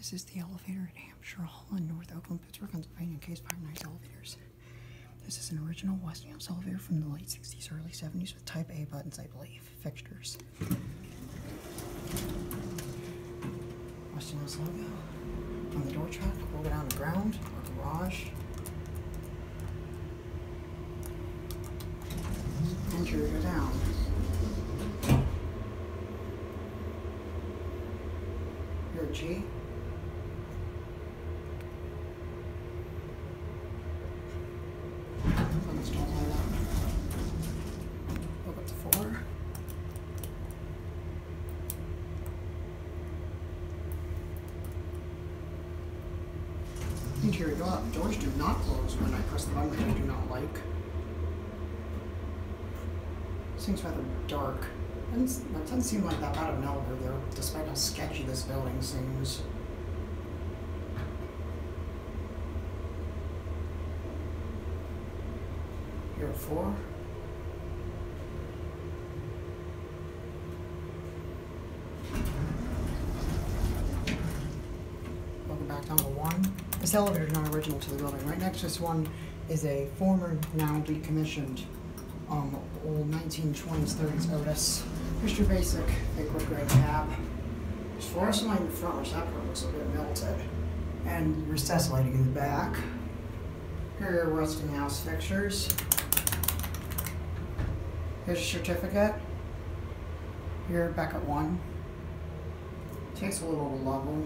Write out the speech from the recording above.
This is the elevator at Hampshire Hall in North Oakland, Pittsburgh, Pennsylvania. Case 59 elevators. This is an original Westinghouse elevator from the late 60s, early 70s with Type A buttons, I believe. Fixtures. Westinghouse logo on the door track. We'll go down the ground, our garage. Interior go down. Here, G. Look up to 4. Interior go up. Doors do not close when I press the button, which I do not like. This thing's rather dark. That doesn't seem like that bad of an elevator there, despite how sketchy this building seems. Here at 4. Welcome back down to 1. This elevator is not original to the building. Right next to this one is a former, now decommissioned, old 1920s, 30s Otis. Here's your basic fake wood grain cab. There's fluorescent light in the front, which that part looks a bit melted. And recessed lighting in the back. Here are your Westinghouse fixtures. Here's your certificate. Here, back at 1. Takes a little level.